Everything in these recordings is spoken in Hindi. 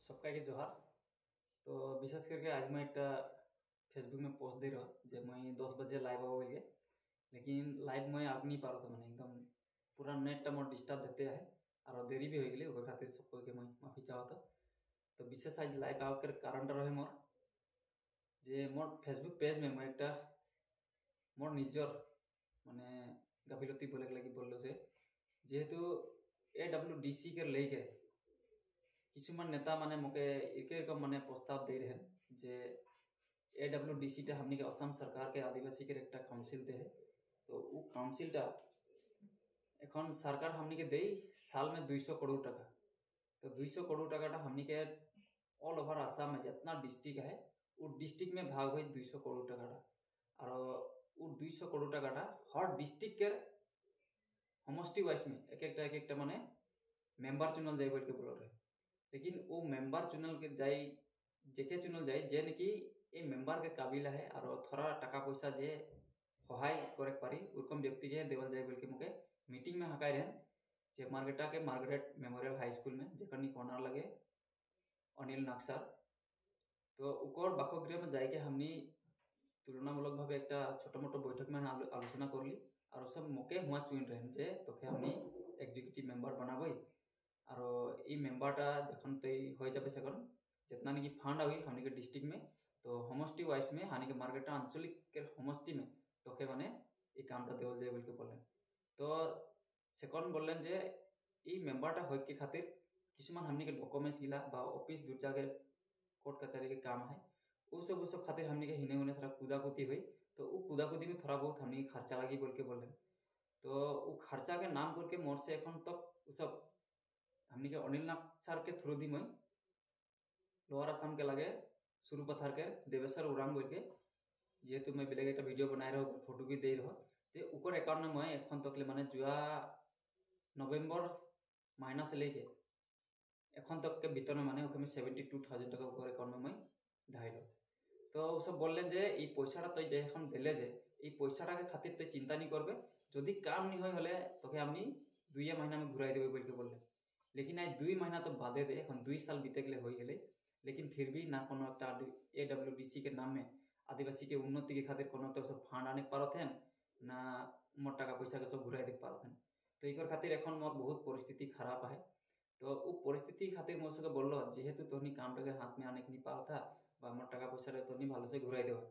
सबका के जोहार। तो विशेष करके आज मैं एक फेसबुक में पोस्ट दे रहा जे मैं 10 बजे लाइव आबो बोलिए, लेकिन लाइव मैं आग नहीं पा रहा था। मैंने एकदम पूरा नेट मोर डिस्टर्ब देते है और देरी भी हो गई खातिर सबको के मैं माफी चाहता। तो विशेष आज लाइव आकर कारण रहे मोर जे मोर फेसबुक पेज में मैं एक मोर निजर माने गाफिलती बोले लगी बोलो से जेहेतु AWDC के लेके किसुमान नेता माने मोके एक माने प्रस्ताव दे रहे जे AWDC टा हमनी के असम सरकार के आदिवासी के एक काउंसिल दे है। तो वो काउंसिल टा एखन सरकार हमनी के दे साल में 200 करोड़ टका। तो 200 करोड़ टका हमनी के ऑल ओवर आसाम में जितना डिस्ट्रिक्ट है वो डिस्ट्रिक्ट में भाग हुई 200 करोड़ टका और वो 200 करोड़ टका हर डिस्ट्रिक्ट के समष्टि वाइज में एक माने मेम्बर चुनल जाए बोल के बोल रहे। लेकिन वो मेम्बर चुनल के जाए जेके चुनल जाए जे कि ये मेम्बर के काबिल है और थोड़ा टका पैसा जे सहाय करे पारी उरकम व्यक्ति के देवल जाए बोल के मुके मीटिंग में हकाय रहे जे मार्केटा के मार्गरेट मेमोरियल हाई स्कूल में जेकर कॉर्नर लगे अनिल नागसर। तो उकर बासगृह में जाके हमनी तुलनामूलक भाव एक छोटा मोटा बैठक में आलोचना कर ली और सब मोके हुआ चुन रहे जे तोके हमनी एग्जीक्यूटिव मेम्बर बनाबई और ये मेम्बरटा जखन तय हो जाए सकन जितना नहीं फंड आई हमनी के डिस्ट्रिक्ट में तो समष्टि वाइज में हानि के मार्केट आंचलिक के समष्टि में तोके माने ये कामटा देवल जाए बोल के बोलें। तो सेकंड बोलें जे ये मेम्बरटा हो के खातिर किसुमान हमनी के डॉक्यूमेंट्स गिला बा ऑफिस दूर जाके कोर्ट कचहरी के काम है वो सब खातिर हमनी के हिने हुने थोड़ा कूदाकूदी हुई। तो वो कूदाकूदी में थोड़ा बहुत हमनी के खर्चा लगी बोल के बोलें। तो वो खर्चा के नाम करके मोर से एखन तक वो सब हमनी के अनिल नाग सर के थ्रू दी मैं लोअर आसाम के लगे शुरू पथार के देवेश्वर उरांग बोल के जेहेतु मैं बेलेग एक वीडियो बनाए रहो फोटो भी दे रहो तो ऊपर एकाउंट में मैं एखन तक माने जुआ नवेम्बर महीना से लेके एखन तक के भीतर में माने 72,000 टका ऊपर एकाउंट में मैं ढाई लो। तो सब बोलें जे ये पैसा तो एखन दिले जे ये पैसा के खातिर तो चिंता नहीं करबे जदि काम नहीं हो हले तो हमनी 2 महीना में घुराई देवे बोल के बोलें। लेकिन आज 2 महीना तो बादे दे एखन 2 साल बीते गए हो गए लेकिन फिर भी ना कोनो AWDC के नाम में आदिवासी के उन्नति के खातिर कोनो सब फंड आने पारत हैं ना मोर टका पैसा के सब घुराई दे पारत हैं। तो एक खातिर एखन मोर बहुत परिस्थिति खराब है। तो वो परिस्थिति खातिर मोर सके बोलो जेहेतु तोहनी काम के हाथ में आने नहीं पाल था बा मोर टका पैसा रे तोहनी भालो से घुराई देवा।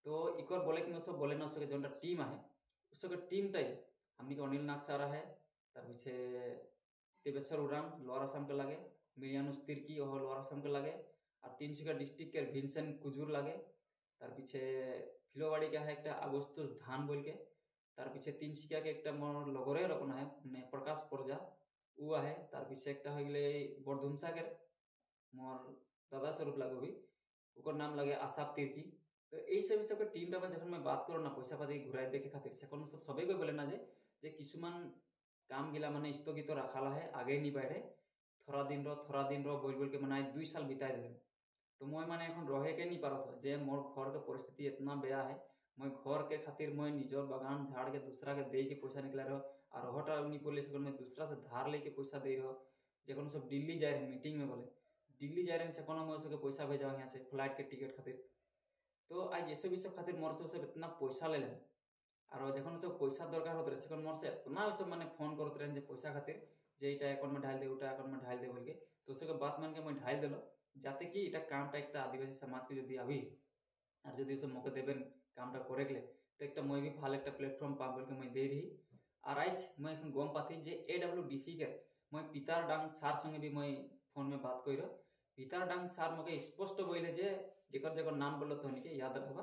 तो इकर बोले कि सब बोले ना सके जोनटा टीम है उसके टीम टाई हमनी के अनिल नाग सारा है तार पीछे देवेश्वर उरांग लोअर आसाम के लगे मिलियानुस तिर्की और लोअर आसाम के लगे और 300 डिस्ट्रिक्ट के भिनसेंट कुजूर लगे तार पीछे फिलोवाड़ी का है एक अगस्तुस धान बोल के तार पीछे 300 के एक मोर लगरे रखना है प्रकाश पर्जा वो है तार पीछे एक हो गए बरधुमसा के मोर दादा स्वरूप लगे भी ओकर नाम लगे आसाप तिर्की। तो यही सब टीम टा जखन मैं बात करो ना पैसा पाती घुराई देखे खातिर से सब सबे बोले ना जे किसुमान काम गिला माने स्थगित रखाला है आगे नहीं बढ़े थोड़ा दिन रो बोल के मैंने 2 साल बिता दिले। तो मैं माने एखन रहे के नहीं पारत जे मोर घर के परिस्थिति इतना बेया है मैं घर के खातिर मैं निजर बागान झाड़ के दूसरा के दे के पैसा निकला रहो और हटा नहीं बोले मैं दूसरा से धार लेके पैसा दे रहो जखन सब दिल्ली जाए रहे मीटिंग में बोले दिल्ली जाए रहे से मैं उसके पैसा भेजा यहाँ से फ्लाइट के टिकट खातिर। तो आज ये सब खातिर मोर से इतना पैसा ले लें और जखन सब पैसा दरकार होते रहे मोर से इतना सब मैंने फोन करते रहे पैसा खातिर जे इटा अकाउंट में ढाल दे उटा अकाउंट में ढाल दे बोल के। तो उसके बात मान के मैं ढाल दिलो जाते कि इटा कामटा एक आदिवासी समाज के यदि अभी और यदि सब मौके देवें कामटा करे गले तो एक मैं भी भाल एक प्लेटफर्म पा बोल के मैं दे रही। और आज मैं गम पाती जे AWDC के मैं पितार डांग सार संगे भी मैं फोन में बात कर पितार डांग सार मके स्पष्ट बोले जे जेकर नाम बोलो तो के याद रखबा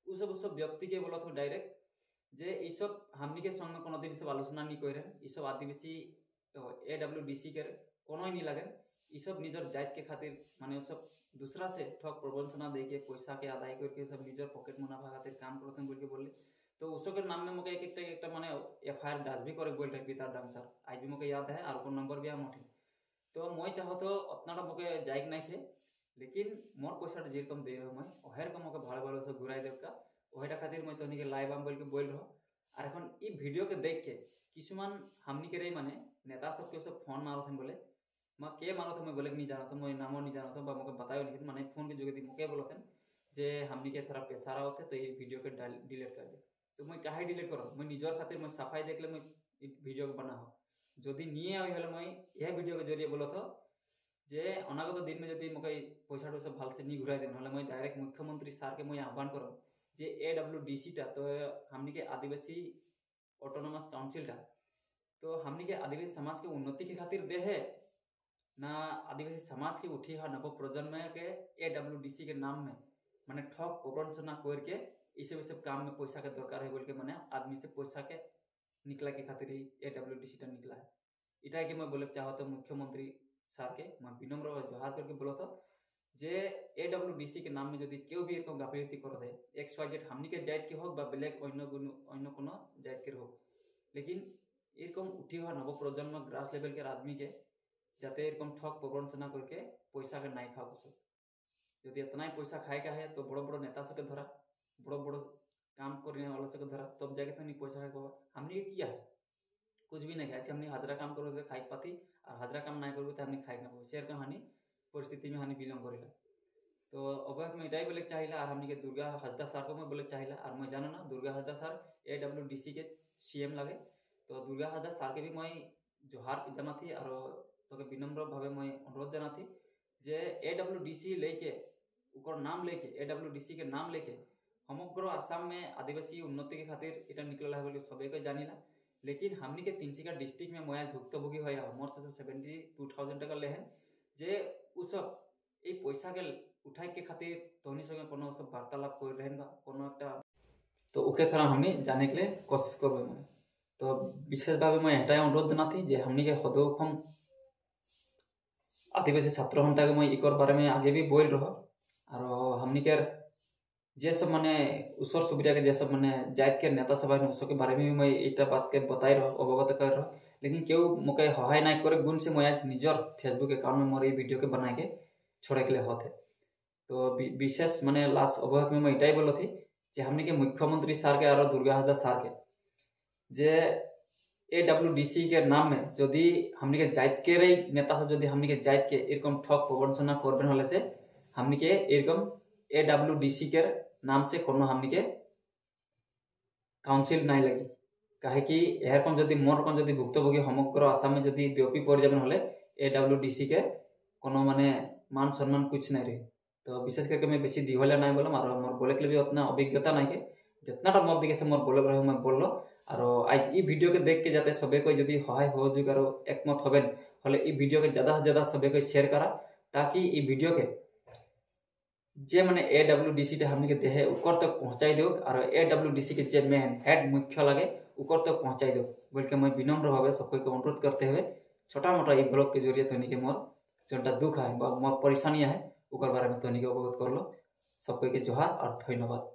उ सब व्यक्ति के बोलो तो डायरेक्ट जे ये सब हमनी के संग में कोनो दिन सब आलोचना नहीं कर रहे ये सब आदिवासी AWDC के कोनो ही नहीं लगे ये सब निजर जात के खातिर माने सब दूसरा से ठग प्रवंचना दे के पैसा के आदाय करके सब निजर पॉकेट मुनाफा खातिर काम करते बोल के बोले। तो उसके नाम में मुझे एक माने FIR दर्ज भी करे बोल रहे पितार डांग सर आज भी मुझे याद है और को नंबर भी मोटे। तो मैं चाहो तो उतना मुझे जायक नहीं थे लेकिन मोर पैसा जेरकम दे रहा मैं ओहर को मुझे भाड़ भाड़ से घुराई देव का ओहटा खातिर मैं तो लाइव आम बोल के बोल रहा और एखन ई वीडियो के देख के किसुमान हमनी के रही माने नेता सब के सब फोन मारत बोले मैं के मानो थे मैं बोले नहीं जाना था, मैं नामो नहीं जाना था, मुझे बताया नहीं माने फोन के जोगे मुझे बोला थे जे हमनी के थोड़ा पैसा रहा होते तो ये वीडियो के डिलीट कर दे। तो मैं कहीं डिलीट करो मैं निजर खातिर मैं सफाई देख ले मैं वीडियो को बना हो जदि नहीं आई हले मैं यह वीडियो के जरिए बोला था जे अनागत दिन में जब मुझे पैसा टैसा भल से नहीं घुराई दे ना मैं डायरेक्ट मुख्यमंत्री सार के मैं आह्वान करूँ जे AWDC टा तो हमनी के आदिवासी ऑटोनोमस काउंसिल टा तो हमनी के आदिवासी समाज के उन्नति के खातिर दे है ना आदिवासी समाज के उठी है नव प्रजन्म के AWDC के नाम में माने ठग प्रवंचना करके इसे सब काम में पैसा के दरकार है बोल के मैंने आदमी से पैसा के निकला के खातिर ही AWDC टा निकला है। इटा कि मैं बोले चाहो तो मुख्यमंत्री सार के मैं विनम्र जोहार करके बोला था जे AWDC के नाम में यदि क्यों भी एक गाफिलती कर दे XYZ हमनी के जात के होक बा बेलेग अन्य कोनो जात के होक लेकिन एरकम उठी हुआ नव प्रजन्म ग्रास लेवल के आदमी के जाते एरकम ठग प्रवंचना करके पैसा के नाई खाओ सब यदि इतना ही पैसा खाए का है तो बड़ो बड़ो नेता से धरा बड़ो बड़ो काम करने वाला से धरा तब जाके तो नहीं पैसा खाए हमने ये किया है कुछ भी नहीं खाए हमने हाजरा काम करोगे खाई पाती और हाजरा काम नहीं करोगे तो हमने खाई ना शेयर का हानि परिस्थिति में हानि बिलोंग करेगा। तो अब मैं इटाई बोले चाहिए और हमने के दुर्गा हजदा सर को मैं बोले चाहिए और मैं जानो ना दुर्गा हजदा सर AWDC के CM लगे तो दुर्गा हजदा सर के भी मैं जोहार जाना थी और तो विनम्र भावे मैं अनुरोध जाना थी जे AWDC लेके उकर नाम लेके AWDC के नाम लेके समग्र आसाम में आदिवासी उन्नति के खातिर इटा निकल है बोले सबे को जानिला लेकिन हमनी के तिनसिका डिस्ट्रिक्ट में मोया भुक्तभोगी होया मोर से 72,000 टका लेहन जे उ सब ए पैसा के उठाई के खातिर तोहनी संगे कोनो सब वार्तालाप कर रहन बा कोनो एकटा तो ओके थोड़ा हमनी जाने के लिए कोशिश करबे मैं तो विशेष भाव मैं हटाए अनुरोध देना थी जे हमनी के हदोखम आदिवासी छात्र हम तक मैं इकर बारे में आगे भी बोल रहा और हमनी के जे सब माने उसर सुबिरा के जे सब माने जात के नेता सब है उसके बारे में भी मैं इटा बात के बताई रहा अवगत कर रहा लेकिन क्यों मके हहाय नहीं करे गुण से मैं आज निजर फेसबुक अकाउंट में मोर ये वीडियो के बना के छोड़े के लिए होते तो विशेष माने लास्ट अवगत में मैं इटाई बोलो थी जे हमने के मुख्यमंत्री सार के और दुर्गा हजदा सार के जे AWDC के नाम में यदि हमने के जात के रही नेता सब यदि हमने के जात के एरकम ठग प्रवंचना करबेन हले से हमने के एरकम AWDC के नाम से कोनो हमनी के काउंसिल नहीं लगी कहे कि यार कौन जदि मोर कौन जदि भुक्तभोगी समग्र आसाम में जदि व्यापी पड़ जाबेन हले AWDC के कोनो माने मान सम्मान कुछ नहीं रही तो विशेष करके मैं बेसी दिहले नहीं बोलम और मोर बोले के लिए भी उतना अभिज्ञता नहीं के जितना मोर दिखे से मोर बोले रहे मैं बोललो और आज ई वीडियो के देख के जाते सबे को यदि सहाय हो जुग और एकमत हबेन हले ई वीडियो के ज्यादा से ज्यादा सबे को शेयर करा ताकि ई वीडियो के जे माने AWDC हमने के देहे ऊपर तक पहुंचाई दो और AWDC के जे मेन हेड मुख्य लगे ऊपर तक पहुंचाई दो बोल के मैं विनम्र भावे सबको को अनुरोध करते हुए छोटा मोटा ये ब्लॉग के जरिए तोनी के मोर जोटा दुख है मोर परेशानियां है उकर बारे में तोनी के अवगत कर लो सबको के जोहार और धन्यवाद।